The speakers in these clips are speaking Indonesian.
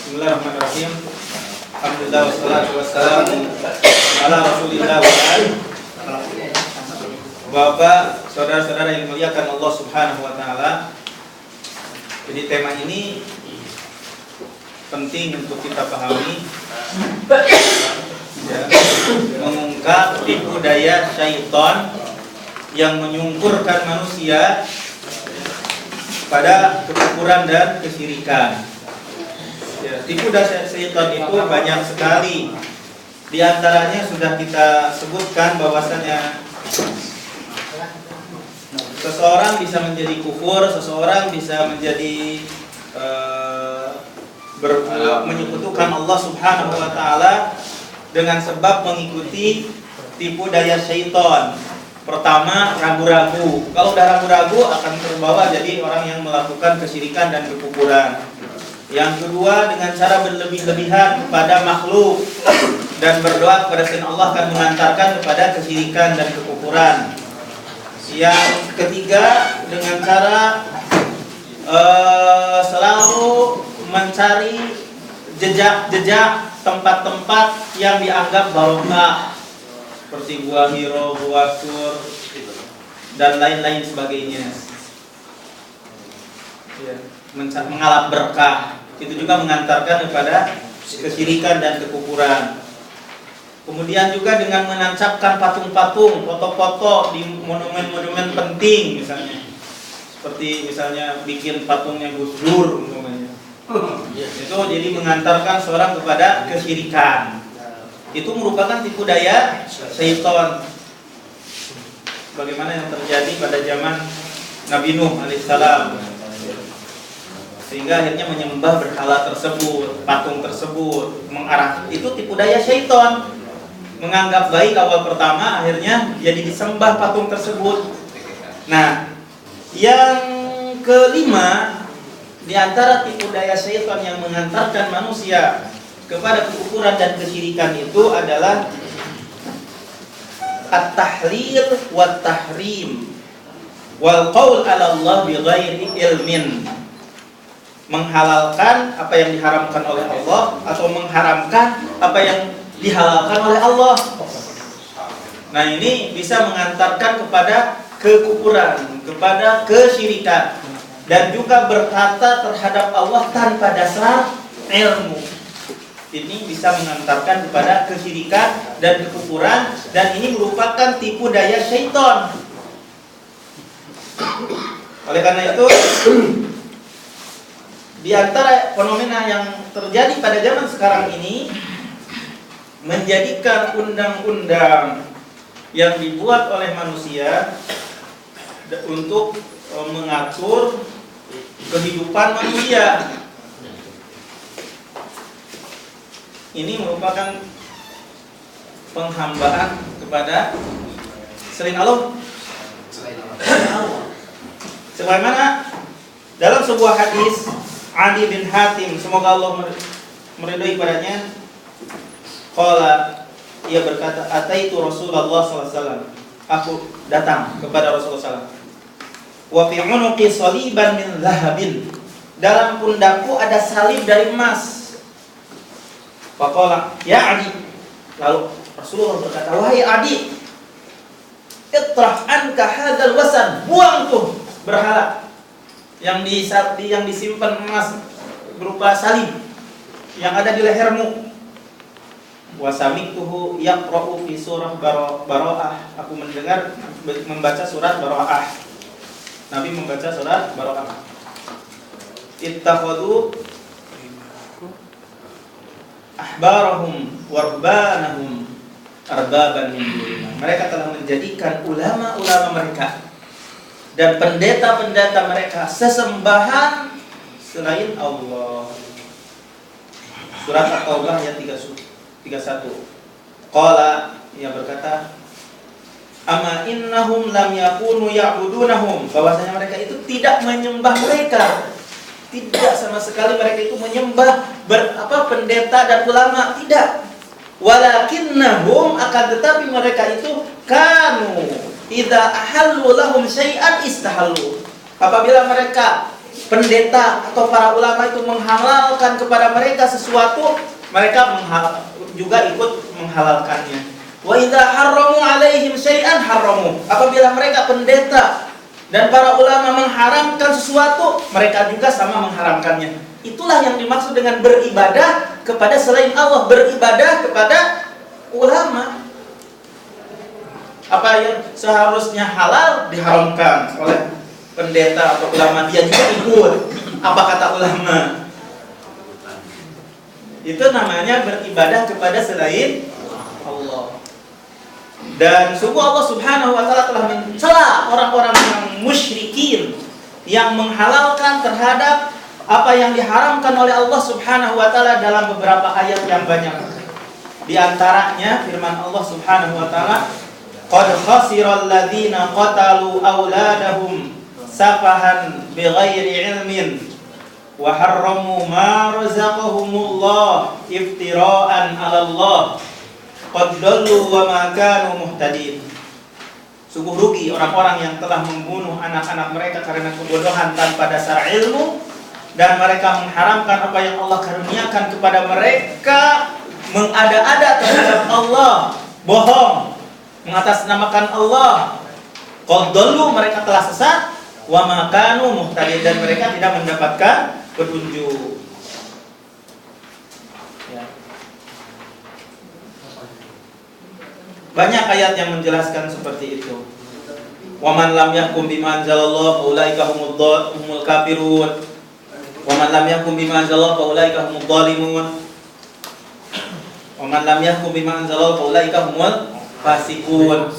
Bismillahirrahmanirrahim. Alhamdulillah wassalatu wassalamu ala Rasulillah wa alihi. Bapak, saudara-saudara yang dimuliakan Allah Subhanahu wa taala. Jadi tema ini penting untuk kita pahami. Ya, mengungkap tipu daya syaitan yang menyungkurkan manusia pada kekufuran dan kesyirikan. Ya, tipu daya syaitan itu banyak sekali. Di antaranya sudah kita sebutkan bahwasanya seseorang bisa menjadi kufur, seseorang bisa menjadi menyekutukan Allah Subhanahu wa taala dengan sebab mengikuti tipu daya syaitan. Pertama, ragu-ragu. Kalau udah ragu-ragu akan terbawa jadi orang yang melakukan kesyirikan dan kekufuran. Yang kedua, dengan cara berlebih-lebihan kepada makhluk dan berdoa kepada selain Allah akan mengantarkan kepada kesyirikan dan kekufuran. Yang ketiga, dengan cara selalu mencari jejak-jejak tempat-tempat yang dianggap barokah, seperti gua Hiro, gua Sur, dan lain-lain sebagainya. Ya, mengalap berkah, itu juga mengantarkan kepada kesyirikan dan kekufuran. Kemudian juga dengan menancapkan patung-patung, foto-foto di monumen-monumen penting misalnya. Seperti misalnya bikin patungnya Gus Dur umpamanya. Itu jadi mengantarkan seorang kepada kesyirikan. Itu merupakan tipu daya syaitan. Bagaimana yang terjadi pada zaman Nabi Nuh alaihissalam. Sehingga akhirnya menyembah berhala tersebut, patung tersebut, mengarah itu tipu daya syaitan. Menganggap baik awal pertama, akhirnya jadi disembah patung tersebut. Nah, yang kelima di antara tipu daya syaitan yang mengantarkan manusia kepada kekufuran dan kesyirikan itu adalah at-tahlil wat tahrim wal qaul 'ala Allah bighairi ilmin. Menghalalkan apa yang diharamkan oleh Allah atau mengharamkan apa yang dihalalkan oleh Allah. Nah, ini bisa mengantarkan kepada kekufuran, kepada kesyirikan, dan juga berkata terhadap Allah tanpa dasar ilmu. Ini bisa mengantarkan kepada kesyirikan dan kekufuran, dan ini merupakan tipu daya syaitan. Oleh karena itu, di antara fenomena yang terjadi pada zaman sekarang ini, menjadikan undang-undang yang dibuat oleh manusia untuk mengatur kehidupan manusia. Ini merupakan penghambaan kepada selain Allah. Sebagaimana dalam sebuah hadis Adi bin Hatim, semoga Allah meridhai padanya, qala, ia berkata, ataitu Rasulullah SAW, aku datang kepada Rasulullah SAW. Wa fi unuqi saliban min dhahabin, dalam pundakku ada salib dari emas. Faqala, ya Adi, lalu Rasulullah berkata, wahai Adi, itrah anka hadzal wasan, buang tuh berhala yang disimpan emas berupa salib yang ada di lehermu. Wa sami'tuhu yaqra'u fi surah Bara'ah, aku mendengar membaca surat Bara'ah. Nabi membaca surat Bara'ah. Ittakhadhu ahbarahum warbanahum arbaban min dunillah. Mereka telah menjadikan ulama-ulama mereka dan pendeta-pendeta mereka sesembahan selain Allah. Surat At-Taubah ayat 31. Qala, ia berkata, ama innahum lam yakunu ya'budunahum, bahwasanya mereka itu tidak menyembah mereka. Tidak sama sekali mereka itu menyembah pendeta dan ulama, tidak. Walakinnahum, akan tetapi mereka itu kanu idza ahallu lahum syai'an istahallu. Apabila mereka pendeta atau para ulama itu menghalalkan kepada mereka sesuatu, mereka juga ikut menghalalkannya. Wa idza harramu alaihim syai'an harramu. Apabila mereka pendeta dan para ulama mengharamkan sesuatu, mereka juga sama mengharamkannya. Itulah yang dimaksud dengan beribadah kepada selain Allah, beribadah kepada ulama. Apa yang seharusnya halal diharamkan oleh pendeta atau ulama, dia juga ikut. Apa kata ulama? Itu namanya beribadah kepada selain Allah. Dan sungguh Allah Subhanahu wa taala telah mencela orang-orang yang musyrikin yang menghalalkan terhadap apa yang diharamkan oleh Allah Subhanahu wa taala dalam beberapa ayat yang banyak. Di antaranya firman Allah Subhanahu wa taala, "Qad khasiral ladzina qatalu auladahum safahan bighairi ilmin wa harramu ma razaqahumullah iftira'an 'ala Allah. Qad dallu wa ma kanu muhtadin." Sungguh rugi orang-orang yang telah membunuh anak-anak mereka karena kebodohan tanpa dasar ilmu, dan mereka mengharamkan apa yang Allah karuniakan kepada mereka, mengada-ada terhadap Allah, bohong, mengatasnamakan Allah. Qad dallu, mereka telah sesat, wa ma kanu muhtadin, dan mereka tidak mendapatkan petunjuk. Ya. Banyak ayat yang menjelaskan seperti itu. Wa man lam yahkum bima anzalallah fa ulaika humul kafirun. Wa man lam yahkum bima anzalallah fa ulaika humudz zalimun. Wa man lam yahkum bima anzalallah fa ulaika humul fasiqun.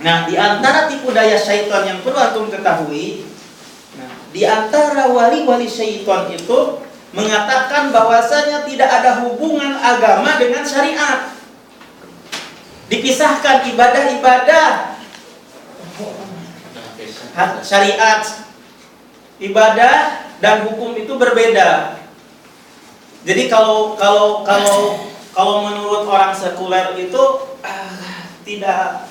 Nah, di antara tipu daya syaitan yang perlu antum ketahui, di antara wali-wali syaitan itu mengatakan bahwasanya tidak ada hubungan agama dengan syariat. Dipisahkan ibadah-ibadah syariat, ibadah dan hukum itu berbeda. Jadi kalau menurut orang sekuler itu tidak,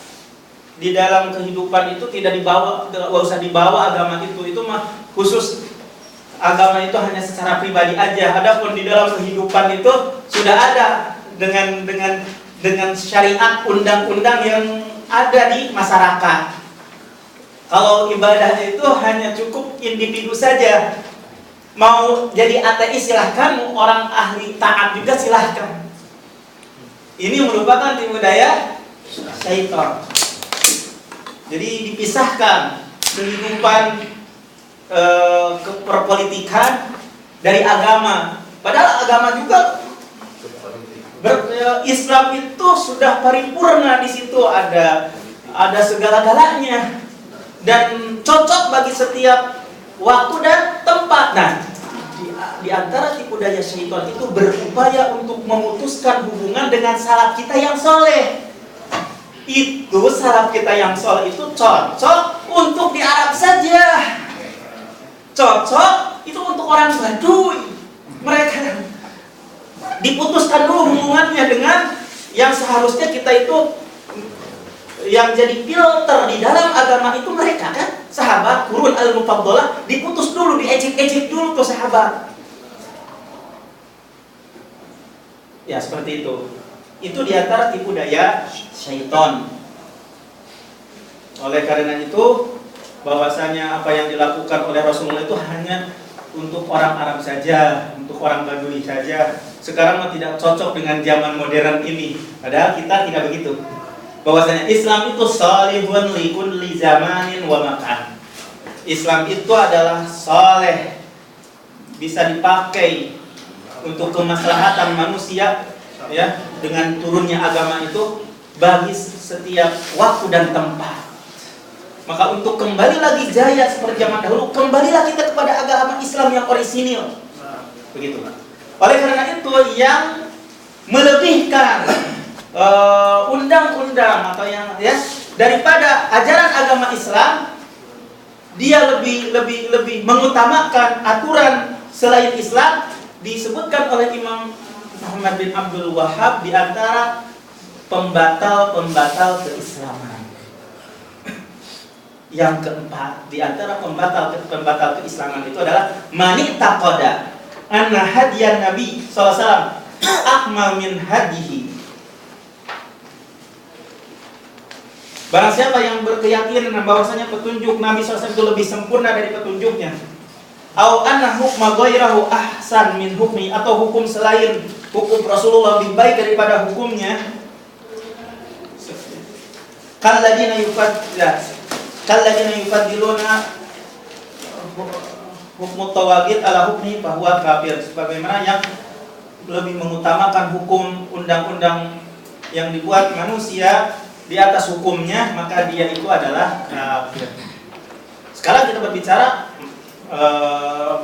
di dalam kehidupan itu tidak dibawa, tidak usah dibawa agama itu mah khusus agama itu hanya secara pribadi aja. Adapun di dalam kehidupan itu sudah ada dengan syariat, undang-undang yang ada di masyarakat. Kalau ibadahnya itu hanya cukup individu saja. Mau jadi ateis silahkan, mau orang ahli taat juga silahkan. Ini merupakan tipu daya syaitan. Jadi dipisahkan kehidupan perpolitikan dari agama. Padahal agama juga Islam itu sudah paripurna, di situ ada segala-galanya dan cocok bagi setiap waktu dan tempat. Nah, di antara tipu daya syaitan itu berupaya untuk memutuskan hubungan dengan salaf kita yang soleh. Itu salaf kita yang soleh itu cocok untuk di Arab saja, cocok itu untuk orang Baduy. Mereka diputuskan dulu hubungannya dengan yang seharusnya kita itu yang jadi filter di dalam agama itu mereka kan, sahabat Qurun al-Mufaddalah, diputus dulu, diejek-ejek dulu tuh sahabat. Ya seperti itu. Itu diantara tipu daya syaitan. Oleh karena itu, bahwasanya apa yang dilakukan oleh Rasulullah itu hanya untuk orang Arab saja, untuk orang Baduy saja. Sekarang mah tidak cocok dengan zaman modern ini. Padahal kita tidak begitu. Bahwasanya Islam itu salihun likulli zamanin wa makan. Islam itu adalah saleh, bisa dipakai untuk kemaslahatan manusia, ya, dengan turunnya agama itu bagi setiap waktu dan tempat. Maka untuk kembali lagi jaya seperti zaman dahulu, kembalilah kita kepada agama Islam yang orisinil. Begitu. Oleh karena itu, yang melebihkan undang-undang atau yang daripada ajaran agama Islam, dia lebih mengutamakan aturan selain Islam, disebutkan oleh Imam Muhammad bin Abdul Wahhab di antara pembatal keislaman. yang keempat di antara pembatal keislaman itu adalah mani taqada anna hadiyan Nabi SAW akmal min hadihi. Barang siapa yang berkeyakinan bahwasanya petunjuk Nabi SAW itu lebih sempurna dari petunjuknya, au anna hukma ghairahu ahsan min hukmi, atau hukum selain hukum Rasulullah lebih baik daripada hukumnya, kalladina yufaddiluna hukmu tawagid ala hukmi bahwa kafir, sebagaimana yang lebih mengutamakan hukum undang-undang yang dibuat manusia di atas hukumnya, maka dia itu adalah kafir. Sekarang kita berbicara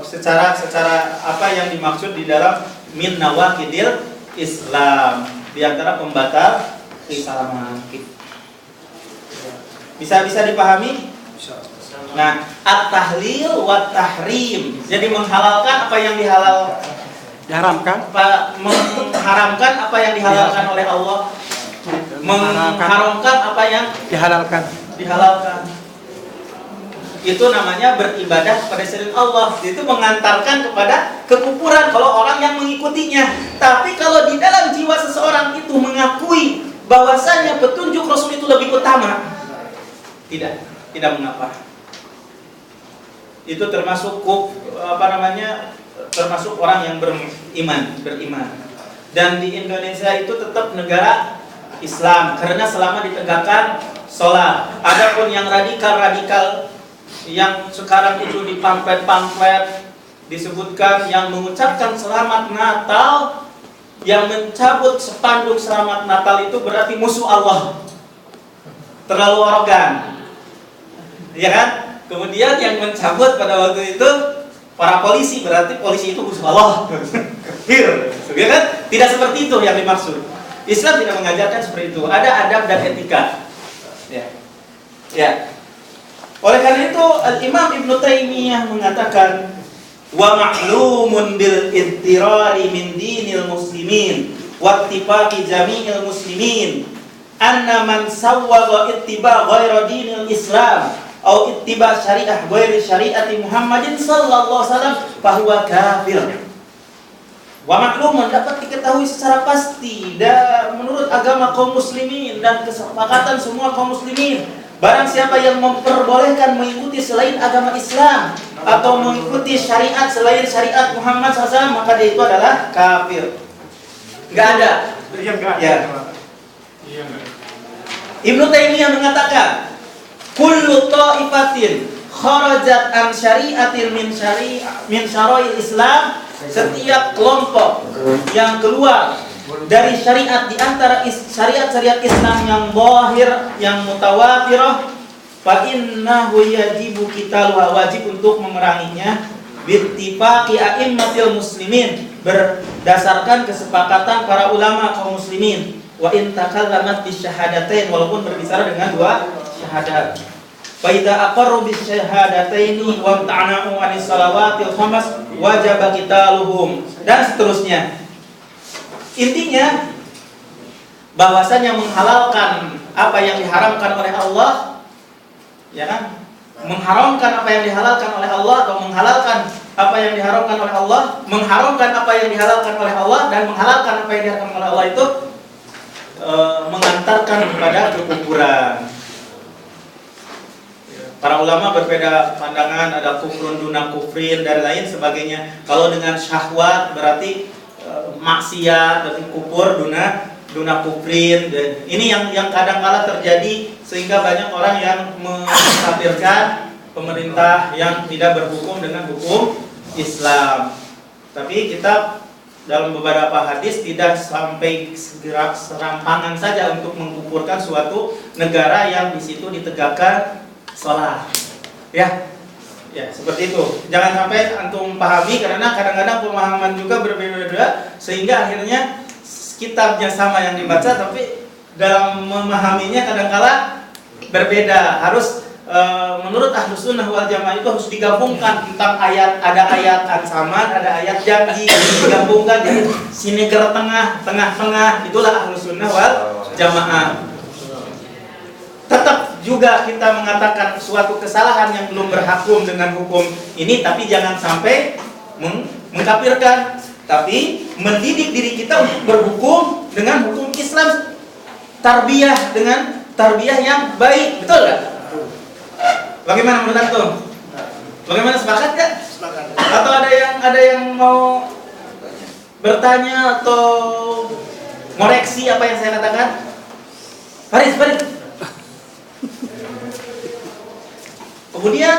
secara apa yang dimaksud di dalam min nawaqidil Islam, di antara pembatal keislaman. Bisa dipahami? Nah, at-tahlil wa tahrim. Jadi menghalalkan apa yang diharamkan, mengharamkan apa yang dihalalkan oleh Allah, mengharamkan apa yang dihalalkan. Itu namanya beribadah kepada selain Allah. Itu mengantarkan kepada kekufuran kalau orang yang mengikutinya. Tapi kalau di dalam jiwa seseorang itu mengakui bahwasanya petunjuk Rasul itu lebih utama, tidak mengapa. Itu termasuk termasuk orang yang beriman. Dan di Indonesia itu tetap negara Islam karena selama ditegakkan sholat. Adapun yang radikal yang sekarang itu di pamflet disebutkan yang mengucapkan selamat Natal, yang mencabut spanduk selamat Natal itu berarti musuh Allah. Terlalu arogan. Ya kan? Kemudian yang mencabut pada waktu itu para polisi, berarti polisi itu musuh Allah. Ya kan? Tidak seperti itu yang dimaksud. Islam tidak mengajarkan seperti itu. Ada adab dan etika. Ya. Oleh karena itu Al-Imam Ibnu Taimiyah mengatakan wa ma'lumun bil ittirari min dinil muslimin wa ittifaqi jami'il muslimin anna man sawwaga ittiba ghaira dinil Islam atau ittiba syariah ghairi syariati Muhammadin sallallahu alaihi wasallam fahuwa kafir. Wa ma'lumun, dapat diketahui secara pasti dan menurut agama kaum muslimin dan kesepakatan semua kaum muslimin, barang siapa yang memperbolehkan mengikuti selain agama Islam atau mengikuti syariat selain syariat Muhammad SAW, maka dia itu adalah kafir. Enggak ada. Ya. Ibnu Taimiyah mengatakan, kullu ta'ifatin kharajat an syari'atin min syara'il Islam, setiap kelompok yang keluar dari syariat di antara syariat-syariat Islam yang zahir, yang mutawatirah, fa innahu yajibu qitaluha, wajib untuk memeranginya bittifaqi a'immatil muslimin, berdasarkan kesepakatan para ulama kaum muslimin, wa in takallamat bisyahadatain, walaupun berbicara dengan dua syahadat. Fa idza aqarru bisyahadataini wa ta'na'u 'anis salawatil khamas wajaba qitaluhum, dan seterusnya. Intinya bahwasanya menghalalkan apa yang diharamkan oleh Allah, ya kan? Mengharamkan apa yang dihalalkan oleh Allah atau menghalalkan apa yang diharamkan oleh Allah, mengharamkan apa yang dihalalkan oleh Allah dan menghalalkan apa yang diharamkan oleh Allah itu mengantarkan kepada kekufuran. Para ulama berbeda pandangan, ada kufrun duna kufrin dan lain sebagainya. Kalau dengan syahwat berarti maksiat, berarti kufur duna kufrin. Dan ini yang kadang-kala terjadi sehingga banyak orang yang mengkafirkan pemerintah yang tidak berhukum dengan hukum Islam. Tapi kita dalam beberapa hadis tidak sampai serampangan saja untuk mengkufurkan suatu negara yang di situ ditegakkan sholat. Ya, seperti itu. Jangan sampai antum pahami, karena kadang-kadang pemahaman juga berbeda-beda sehingga akhirnya kitabnya sama yang dibaca, tapi dalam memahaminya kadang-kala berbeda. Harus menurut Ahlus Sunnah wal Jamaah itu harus digabungkan tentang ayat, ada ayat ancaman, ada ayat janji, digabungkan jadi sineger tengah-tengah. Itulah Ahlus Sunnah wal Jamaah. Tetap juga kita mengatakan suatu kesalahan yang belum berhukum dengan hukum ini, tapi jangan sampai mengkafirkan, tapi mendidik diri kita untuk berhukum dengan hukum Islam, tarbiyah dengan tarbiyah yang baik, betul nggak? Bagaimana menurut antum? Bagaimana, sepakat nggak? Sepakat. Atau ada yang mau bertanya atau ngoreksi apa yang saya katakan? Faris. Kemudian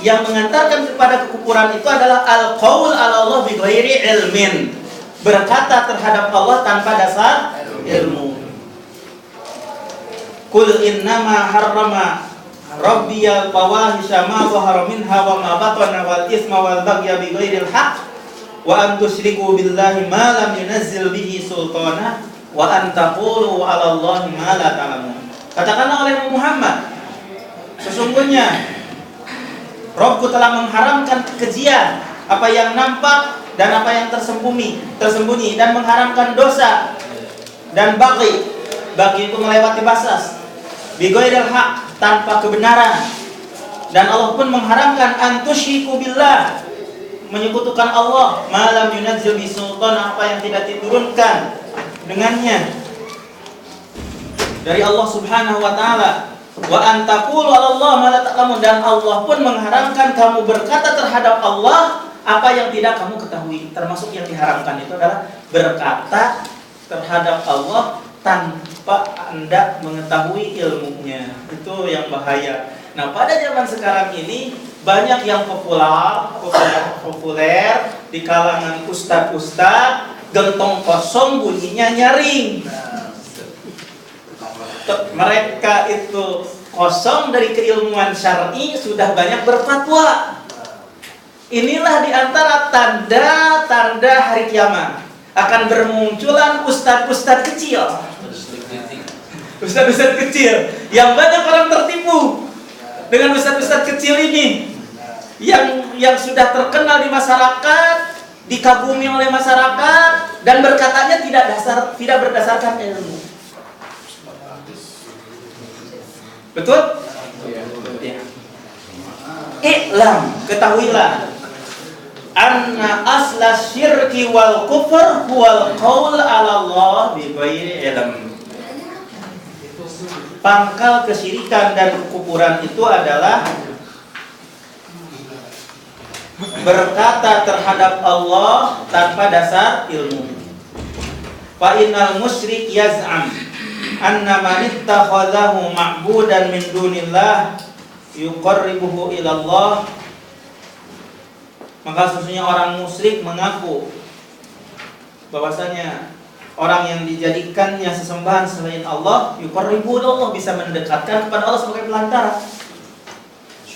yang mengantarkan kepada kekufuran itu adalah al-qaul 'ala Allah bi ghairi ilmin. Berkata terhadap Allah tanpa dasar ilmu. Qul innama harrama rabbiyal fawahisha ma zahara minha wa ma batana wal isma wal baghya bi ghairil haqq wa an tusyriku billahi ma lam yunazzil bihi sultana wa an taqulu 'ala Allahi ma la ta'lamun. Katakanlah oleh Muhammad, sesungguhnya Rabbku telah mengharamkan kekejian, apa yang nampak dan apa yang tersembunyi, dan mengharamkan dosa dan baghi itu melewati batas, bighairil haq, tanpa kebenaran. Dan Allah pun mengharamkan antusyriku billah, menyekutukan Allah, malam yunazzil bi sultan, apa yang tidak diturunkan dengannya dari Allah Subhanahu wa taala. Wa antaqulu 'ala Allah ma la ta'lamun, dan Allah pun mengharamkan kamu berkata terhadap Allah apa yang tidak kamu ketahui. Termasuk yang diharamkan itu adalah berkata terhadap Allah tanpa Anda mengetahui ilmunya. Itu yang bahaya. Nah, pada zaman sekarang ini banyak yang populer di kalangan ustadz, gentong kosong bunyinya nyaring. Mereka itu kosong dari keilmuan syar'i, sudah banyak berfatwa. Inilah diantara tanda-tanda hari kiamat, akan bermunculan ustadz kecil. Ustadz kecil yang banyak orang tertipu dengan ustadz kecil ini, yang sudah terkenal di masyarakat, dikagumi oleh masyarakat, dan berkatanya tidak berdasarkan ilmu. Betul? Ya. I'lam, ketahuilah, anna asla syirki wal kufur huwal qaul 'ala Allah bi ghairi ilm. Pangkal kesyirikan dan kekufuran itu adalah berkata terhadap Allah tanpa dasar ilmu. Fa innal musyrik yaz'am anna man ittakhadhahu ma'budan min dunillah yuqarribuhu ila Allah. Maka sesungguhnya orang musyrik mengaku bahwasanya orang yang dijadikannya sesembahan selain Allah, yuqarribuhu ila Allah, bisa mendekatkan kepada Allah sebagai pelantara.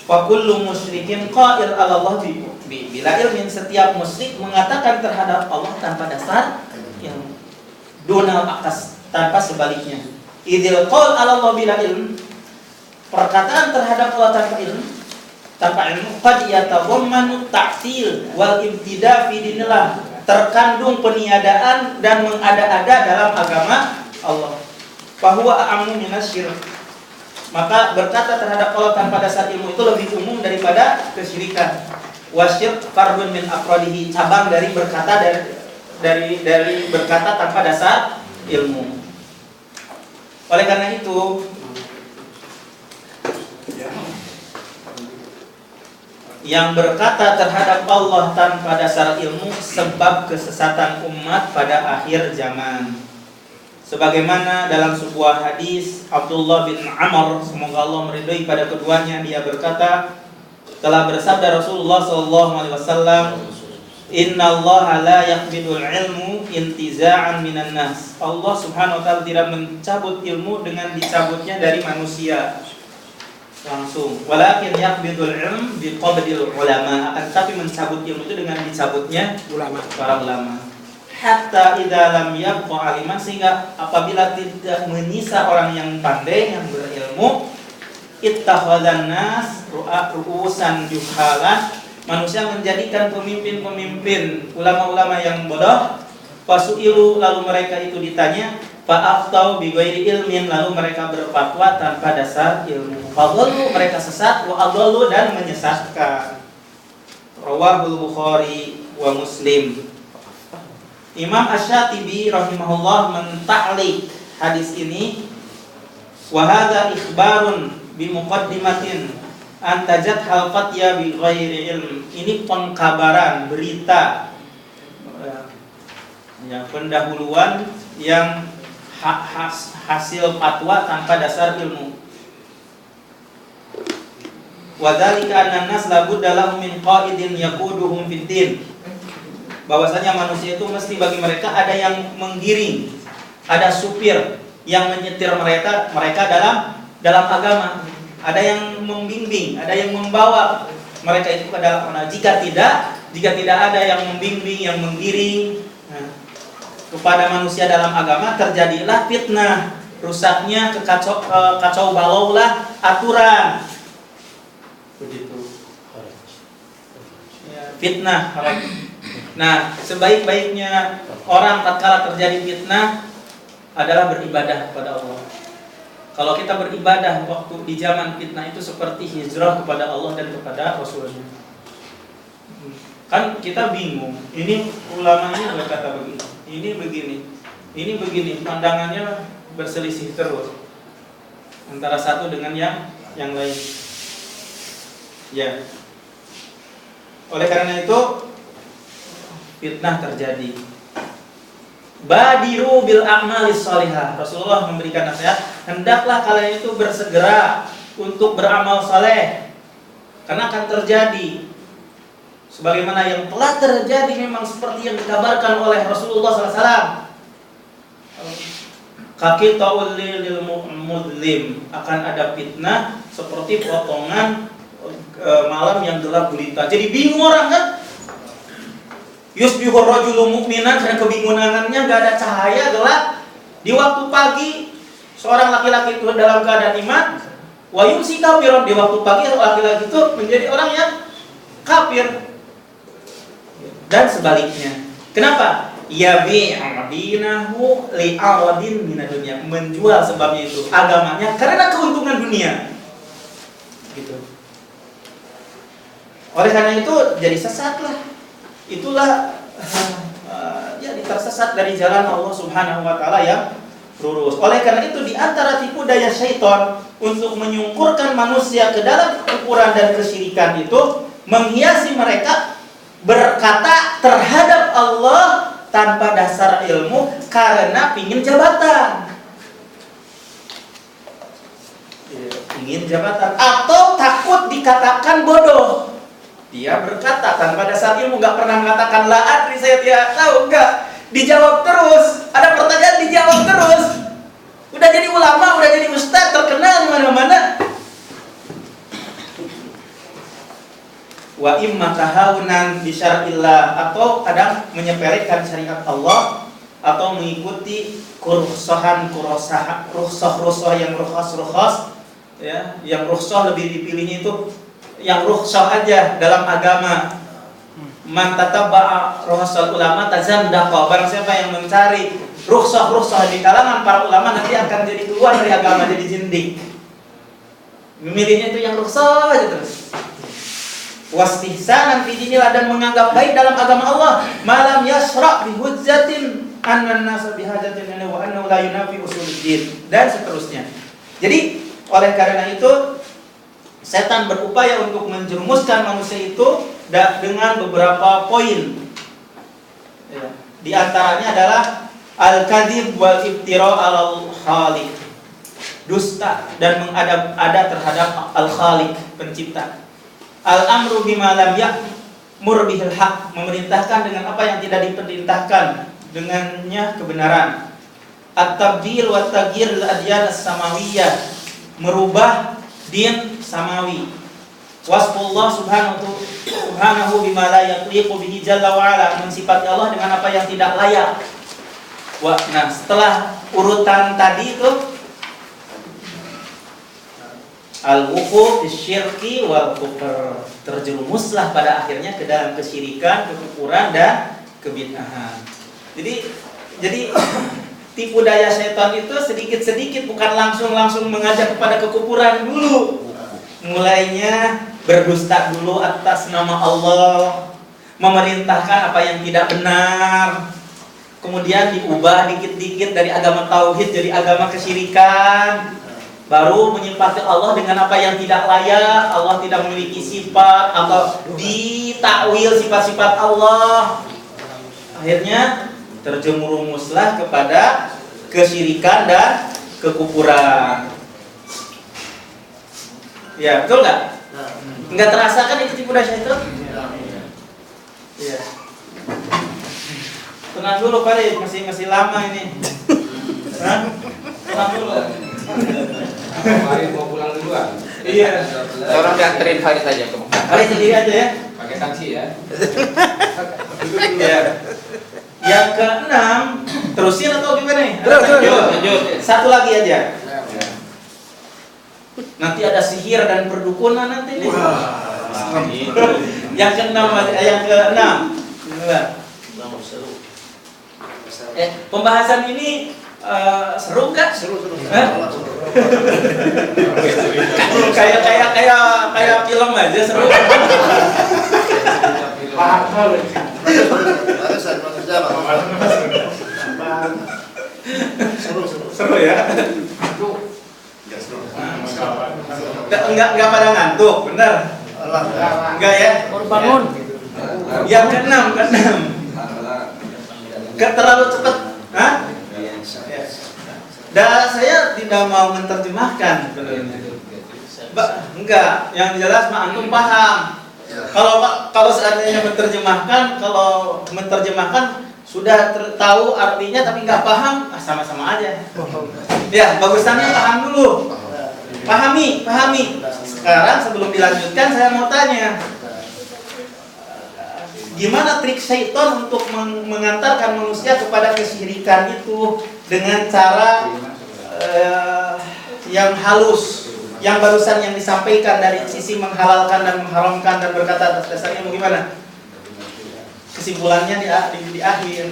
Fa kullu musyrikin qa'il 'ala Allah bila ilmin, setiap musyrik mengatakan terhadap Allah tanpa dasar ilmu. Dunal akas, tanpa sebaliknya. Idil qaul 'ala Allah bila ilm, perkataan terhadap Allah tanpa ilmu qad yatadammanu ta'til wal ibtida' fi dinillah, terkandung peniadaan dan mengada-ada dalam agama Allah. Fa huwa a'ammu minasy-syirk, maka berkata terhadap Allah tanpa dasar ilmu itu lebih umum daripada kesyirikan. Wasyirk fardun min afradihi, cabang dari berkata dari berkata tanpa dasar ilmu. Oleh karena itu, yang berkata terhadap Allah tanpa dasar ilmu sebab kesesatan umat pada akhir zaman. Sebagaimana dalam sebuah hadis Abdullah bin Amr, semoga Allah meridhai pada keduanya, dia berkata, telah bersabda Rasulullah SAW, Innallaha la yaqbidul ilmu intiza'an minan nas. Allah Subhanahu wa taala tidak mencabut ilmu dengan dicabutnya dari manusia langsung. Walakin yaqbidul ilm biqabdil ulama, akan tetapi mencabut ilmu itu dengan dicabutnya para ulama. Hatta idza lam yabqa aliman, sehingga apabila tidak menyisa orang yang pandai, yang berilmu, ittakhadzan nas ru'usan juhalan, manusia menjadikan pemimpin-pemimpin ulama-ulama yang bodoh. Fasu'ilu, lalu mereka itu ditanya, fa'aftau bi ghairi ilmin, lalu mereka berfatwa tanpa dasar ilmu. Fadhallu, mereka sesat, wa adallu, dan menyesatkan. Rawahul Bukhari wa Muslim. Imam Asy-Syatibi rahimahullah menta'liq hadis ini, wa hadza ikhbarun bi muqaddimatin antajat hal fatya bi ghairi ilm. Ini pengkabaran, berita, ya, pendahuluan yang hasil fatwa tanpa dasar ilmu. Wa dzalika anna an-nas la budda lahum min qa'idin yaquduhum fid din. Bahwasanya manusia itu mesti bagi mereka ada yang menggiring, ada supir yang menyetir mereka dalam agama. Ada yang membimbing, ada yang membawa mereka itu ke dalam mana. Jika tidak ada yang membimbing, yang menggiring kepada manusia dalam agama, terjadilah fitnah, rusaknya kacau balaulah aturan. Begitu. Ya, fitnah. Nah, sebaik-baiknya orang tatkala terjadi fitnah adalah beribadah kepada Allah. Kalau kita beribadah waktu di zaman fitnah itu seperti hijrah kepada Allah dan kepada Rasulnya. Kan kita bingung, ini ulamanya berkata begini, ini begini, pandangannya berselisih terus antara satu dengan yang lain. Ya. Oleh karena itu fitnah terjadi. Badiru bil a'malis shalihah. Rasulullah memberikan nasihat, hendaklah kalian itu bersegera untuk beramal saleh, karena akan terjadi sebagaimana yang telah terjadi, memang seperti yang dikabarkan oleh Rasulullah SAW. Kaki ta'ul lil mudlim, akan ada fitnah seperti potongan malam yang gelap gulita. Jadi bingung orang kan? Yusbihur rajulu mu'minan, karena kebingungannya gak ada cahaya, gelap. Di waktu pagi seorang laki-laki itu dalam keadaan iman, wa yumsi kafiron, di waktu pagi laki-laki itu menjadi orang yang kafir. Dan sebaliknya. Kenapa? Yabi'adinahu li'aradin minad dunya, menjual sebabnya itu agamanya karena keuntungan dunia. Gitu. Oleh karena itu jadi sesatlah. Itulah jadi tersesat dari jalan Allah Subhanahu wa taala yang lurus. Oleh karena itu di antara tipu daya syaitan untuk menyungkurkan manusia ke dalam kekufuran dan kesyirikan itu, menghiasi mereka berkata terhadap Allah tanpa dasar ilmu karena pingin jabatan. Ingin jabatan atau takut dikatakan bodoh. Dia berkata tanpa dasar ilmu, gak pernah mengatakan la adri, saya tidak tahu, enggak. Dijawab terus, ada pertanyaan dijawab terus. Udah jadi ulama, udah jadi ustaz, terkenal di mana-mana. Wa imma tahawunan bi syar'illah, atau kadang menyepelekan syariat Allah, atau mengikuti rukhsah yang rukhsah, ya, yang rukhsah lebih dipilihnya itu yang rukhsah aja dalam agama. Man tatabba'a rukhsal ulama tazandaqa, barang siapa yang mencari rukhsah di kalangan para ulama nanti akan jadi keluar dari agama, jadi zindik. Memilihnya itu yang rukhsah aja terus. Wastihsanan fi dinillah, dan menganggap baik dalam agama Allah, malam yasra' bi hujjatin anna an-nasa bihajatin wa annahu la yunafi usuluddin, dan seterusnya. Jadi oleh karena itu setan berupaya untuk menjerumuskan manusia itu dengan beberapa poin. Ya. Di antaranya adalah al-kadzib wal iftira 'alal khaliq, dusta dan mengada-ada terhadap al-khaliq, pencipta. Al-amru bima lam ya'mur bihil haq, memerintahkan dengan apa yang tidak diperintahkan dengannya kebenaran. At-tabdil wa taghyir al-adyan as-samawiyah, merubah din samawi. Wasfullah subhanahu bima la yaqliqu bihi jalla wa ala, mensifati Allah dengan apa yang tidak layak. Nah, setelah urutan tadi itu al-wuqu' fisyirki wal kufr, terjerumuslah pada akhirnya ke dalam kesyirikan, kekufuran dan kebid'ahan. Jadi tipu daya setan itu sedikit-sedikit, bukan langsung mengajak kepada kekufuran dulu. Mulainya berdusta dulu atas nama Allah, memerintahkan apa yang tidak benar, kemudian diubah dikit-dikit dari agama tauhid jadi agama kesyirikan, baru menyimpati Allah dengan apa yang tidak layak. Allah tidak memiliki sifat, atau ditakwil sifat-sifat Allah. Akhirnya terjerumuslah kepada kesyirikan dan kekufuran. Ya, betul nggak? Nggak terasa kan itu tipu daya itu? Iya. Tenang dulu Pak, masih lama ini. Hah? Tenang dulu. Farid mau pulang duluan. Iya. Orang dianterin Farid saja ke Mekah. Farid sendiri aja ya. Pakai taksi ya. Iya. Yang keenam, terusin atau gimana nih? Lanjut. Satu lagi aja. Nanti ada sihir dan perdukunan nanti nih. Yang keenam. Pembahasan ini seru kan? Seru. Kayak film aja seru. Seru ya. Enggak pada ngantuk, benar? Enggak ya? Bangun. Yang keenam. Enggak terlalu cepat. Hah? Dan saya tidak mau menerjemahkan sebenarnya. Enggak, yang jelas mah antum paham. Kalau seandainya menerjemahkan sudah tahu artinya tapi nggak paham, sama-sama aja. Ya, bagusannya paham dulu. Pahami. Sekarang sebelum dilanjutkan saya mau tanya, gimana trik syaitan untuk mengantarkan manusia kepada kesyirikan itu dengan cara yang halus, yang barusan yang disampaikan dari sisi menghalalkan dan mengharamkan dan berkata atas dasarnya bagaimana? Kesimpulannya di akhir,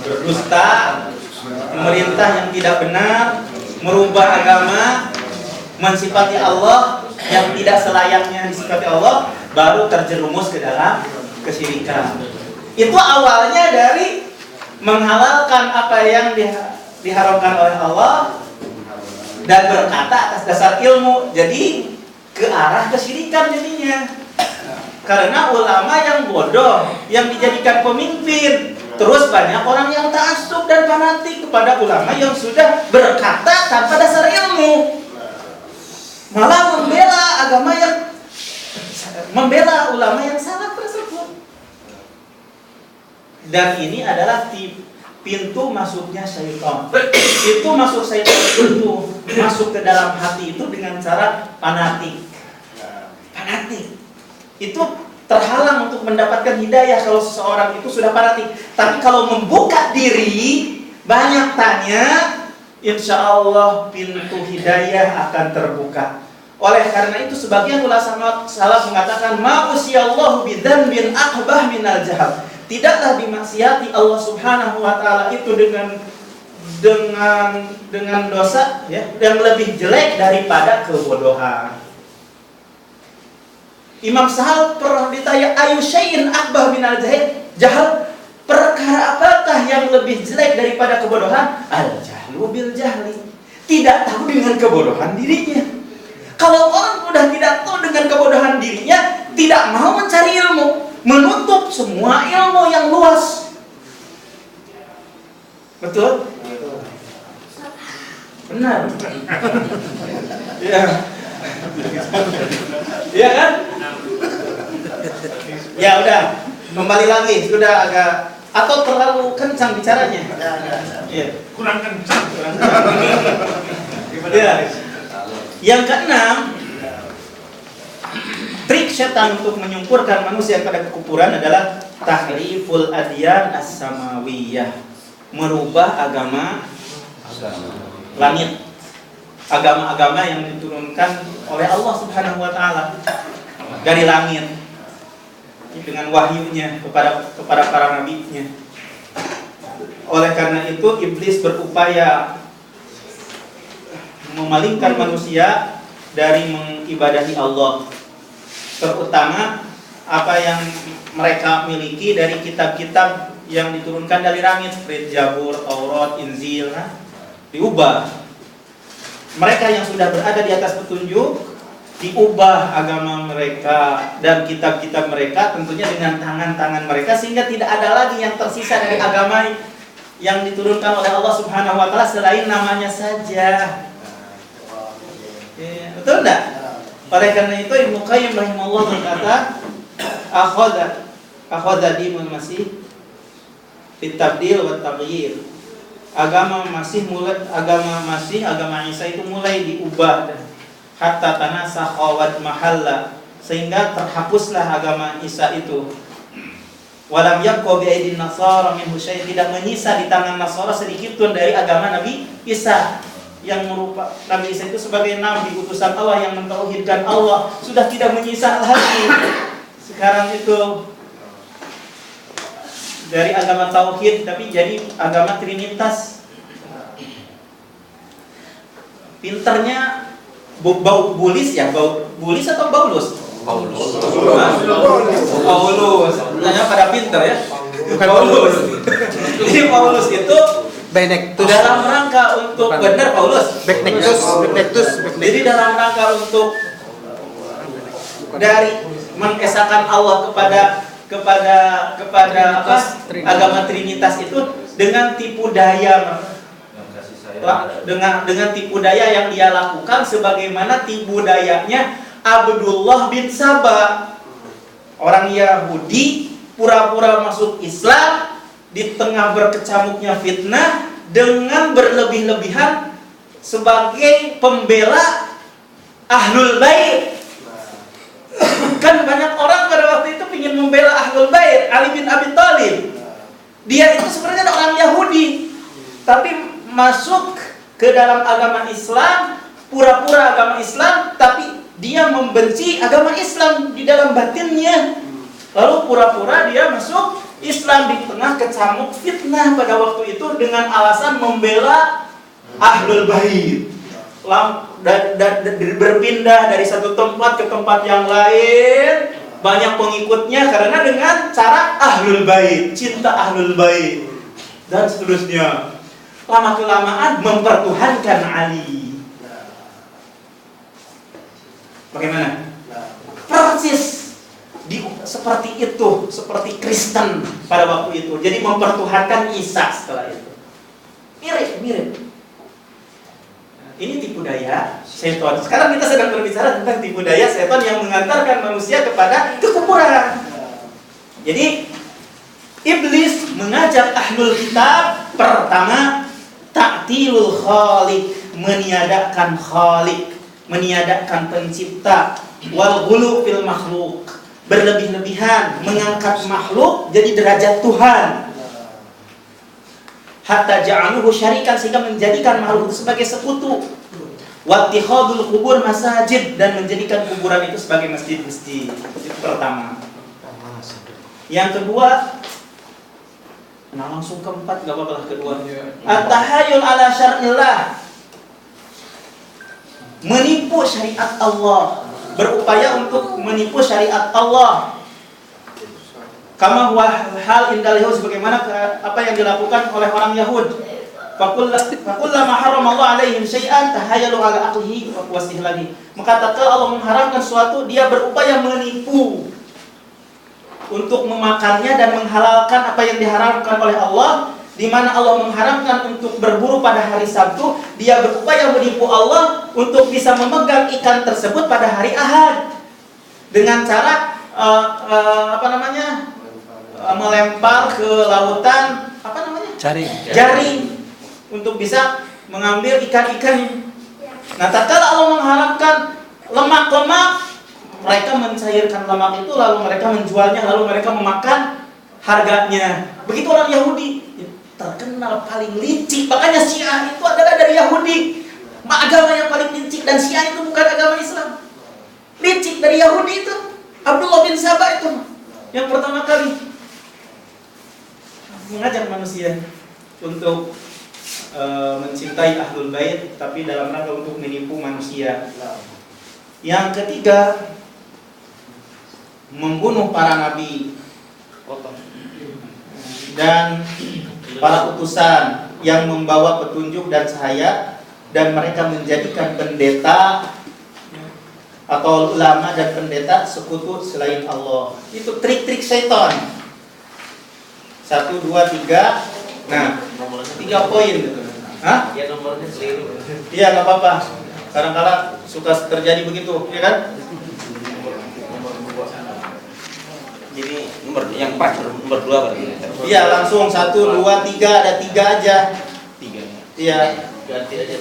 berdusta, pemerintah yang tidak benar, merubah agama, mensifati Allah yang tidak selayaknya disifati Allah, baru terjerumus ke dalam kesyirikan. Itu awalnya dari menghalalkan apa yang diharamkan oleh Allah dan berkata atas dasar ilmu, jadi ke arah kesyirikan jadinya. Karena ulama yang bodoh yang dijadikan pemimpin, terus banyak orang yang ta'assub dan fanatik kepada ulama yang sudah berkata tanpa dasar ilmu, malah membela ulama yang salah tersebut. Dan ini adalah pintu masuknya syaitan. Itu masuk syaitan itu masuk ke dalam hati itu dengan cara fanatik. Itu terhalang untuk mendapatkan hidayah kalau seseorang itu sudah fanatik. Tapi kalau membuka diri, banyak tanya, insya Allah pintu hidayah akan terbuka. Oleh karena itu sebagian ulama salaf mengatakan ma'usiyallahu bidzambin aqbah minal jahal. Tidaklah dimaksiati Allah Subhanahu wa taala itu dengan dosa ya yang lebih jelek daripada kebodohan. Imam Sahal pernah ditanya ayu syai'in akbar minal jahal, perkara apakah yang lebih jelek daripada kebodohan? Al-jahlu bil jahli, tidak tahu dengan kebodohan dirinya. Kalau orang sudah tidak tahu dengan kebodohan dirinya, tidak mau mencari ilmu, menutup semua ilmu yang luas. Betul? Benar. Ya. Iya kan? Ya udah, kembali lagi, sudah agak atau terlalu kencang bicaranya? Iya. Kurang kencang. Ya. Yang keenam, trik setan untuk menyempurkan manusia pada kekufuran adalah tahriful adyan as-samawiyah, merubah agama langit, agama-agama yang diturunkan oleh Allah Subhanahu wa taala dari langit dengan wahyunya kepada para nabinya. Oleh karena itu iblis berupaya memalingkan manusia dari mengibadahi Allah, terutama apa yang mereka miliki dari kitab-kitab yang diturunkan dari langit seperti Zabur, Taurat, Injil, diubah. Mereka yang sudah berada di atas petunjuk diubah agama mereka dan kitab-kitab mereka tentunya dengan tangan-tangan mereka, sehingga tidak ada lagi yang tersisa dari agama yang diturunkan oleh Allah Subhanahu wa taala selain namanya saja. Betul enggak? Oleh karena itu Ibnu Qayyim rahimahullah berkata, akhadha dinul masih fit tabdil wa taghyir. Agama Isa itu mulai diubah hatta tanasakha wa mahalla, sehingga terhapuslah agama Isa itu. Walam yabqa bi aidin nasara minhu syai', tidak menyisa di tangan Nasara sedikit pun dari agama Nabi Isa. Yang merupakan Nabi Isa itu sebagai nabi utusan Allah yang mentauhidkan Allah, sudah tidak menyisa lagi. Sekarang itu dari agama tauhid tapi jadi agama trinitas. Pinternya bulis atau Paulus? Paulus. Tanya pada pinter ya. Bukan Paulus. Jadi Paulus itu dalam rangka untuk benar Paulus. Jadi dalam rangka untuk dari mengesahkan Allah kepada agama Trinitas itu dengan tipu daya, dengan tipu daya yang dia lakukan, sebagaimana tipu dayanya Abdullah bin Saba, orang Yahudi pura-pura masuk Islam di tengah berkecamuknya fitnah dengan berlebih-lebihan sebagai pembela Ahlul Bait. Kan banyak orang pada waktu itu ingin membela Ahlul Bait, Ali bin Abi Thalib. Dia itu sebenarnya orang Yahudi, tapi masuk ke dalam agama Islam, pura-pura agama Islam, tapi dia membenci agama Islam di dalam batinnya. Lalu pura-pura dia masuk Islam di tengah kecamuk fitnah pada waktu itu dengan alasan membela Ahlul Bait. Berpindah dari satu tempat ke tempat yang lain, banyak pengikutnya karena dengan cara Ahlul Bait, cinta Ahlul Bait dan seterusnya. Lama-kelamaan mempertuhankan Ali. Bagaimana? Persis seperti itu, seperti Kristen pada waktu itu. Jadi mempertuhankan Isa setelah itu. Mirip. Ini tipu daya setan. Sekarang kita sedang berbicara tentang tipu daya setan yang mengantarkan manusia kepada kekufuran. Jadi iblis mengajak ahlul kitab, pertama ta'tilul khaliq, meniadakan khaliq, meniadakan pencipta, wal ghulu fil makhluk, berlebih-lebihan mengangkat makhluk jadi derajat Tuhan, hatta ja'aluhu syarikan, sehingga menjadikan makhluk itu sebagai sekutu, wattikhadul kubur masajid, dan menjadikan kuburan itu sebagai masjid-masjid. Itu pertama. Yang kedua, langsung keempat, gak apa-apa lah kedua. At-tahayul ala syar'illah, menipu syariat Allah, berupaya untuk menipu syariat Allah. Kama huwa hal indal Yahud, sebagaimana apa yang dilakukan oleh orang Yahud. Fakullama harrama Allah alaihim syai'an tahayalu ala aqlihi wa wastihlahi. Maka tatkala Allah mengharamkan sesuatu, dia berupaya menipu untuk memakannya dan menghalalkan apa yang diharamkan oleh Allah. Di mana Allah mengharamkan untuk berburu pada hari Sabtu, dia berupaya menipu Allah untuk bisa memegang ikan tersebut pada hari Ahad dengan cara melempar ke lautan jaring untuk bisa mengambil ikan-ikan. Nah, tatkala Allah mengharamkan lemak-lemak, mereka mencairkan lemak itu, lalu mereka menjualnya, lalu mereka memakan harganya. Begitu orang Yahudi terkenal paling licik, makanya Syiah itu adalah dari Yahudi. Agama yang paling licik, dan Syiah itu bukan agama Islam. Licik dari Yahudi itu Abdullah bin Saba itu yang pertama kali mengajak manusia untuk mencintai ahlul bait, tapi dalam rangka untuk menipu manusia. Yang ketiga, membunuh para nabi dan para utusan yang membawa petunjuk dan cahaya, dan mereka menjadikan pendeta atau ulama dan pendeta sekutu selain Allah. Itu trik-trik setan. 1, 2, 3. Nah, 3 poin. Hah? Ya nomornya keliru. Iya, nggak apa-apa. Kadang-kadang suka terjadi begitu, ya kan? Jadi nomor yang pas nomor 2 berarti. Iya, langsung 1, 2, 3, ada 3 aja. 3. Iya, Ganti aja.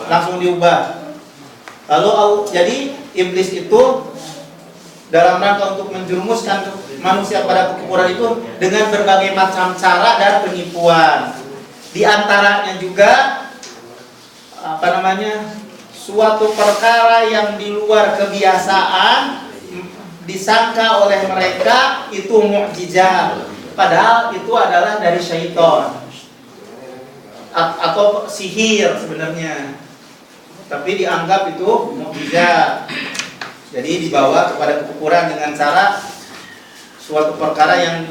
langsung diubah. Lalu jadi iblis itu dalam rangka untuk menjerumuskan manusia pada kekufuran itu dengan berbagai macam cara dan penipuan. Di antaranya juga suatu perkara yang di luar kebiasaan disangka oleh mereka itu mukjizat, padahal itu adalah dari syaitan atau sihir sebenarnya, tapi dianggap itu mukjizat. Jadi dibawa kepada kekufuran dengan cara suatu perkara yang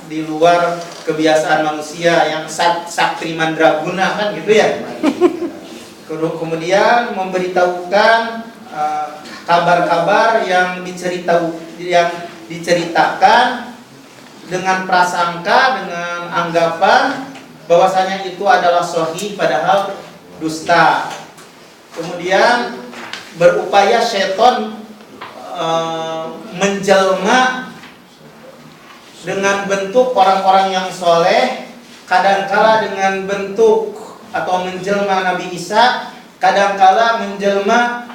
di luar kebiasaan manusia, yang sakti mandraguna kan gitu ya. Kemudian memberitahukan kabar-kabar yang diceritakan dengan prasangka, dengan anggapan bahwasanya itu adalah sahih padahal dusta. Kemudian berupaya setan menjelma dengan bentuk orang-orang yang soleh, kadangkala dengan bentuk atau menjelma Nabi Isa, kadangkala menjelma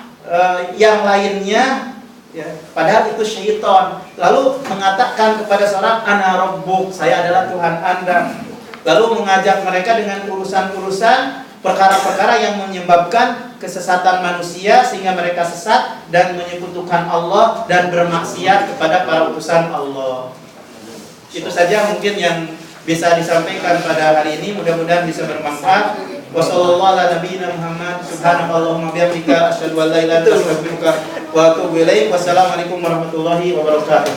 yang lainnya, ya, padahal itu syaitan. Lalu mengatakan kepada seorang, ana rabbuk, saya adalah Tuhan Anda. Lalu mengajak mereka dengan urusan-urusan perkara-perkara yang menyebabkan kesesatan manusia sehingga mereka sesat dan menyekutukan Allah dan bermaksiat kepada para utusan Allah. Itu saja mungkin yang bisa disampaikan pada hari ini, mudah-mudahan bisa bermanfaat. Wassallallahu ala nabiyina Muhammad, subhanakallahumma bihamdika, asyhadu an la ilaha illa anta, astaghfiruka wa atubu ilaik. Wassalamualaikum warahmatullahi wabarakatuh.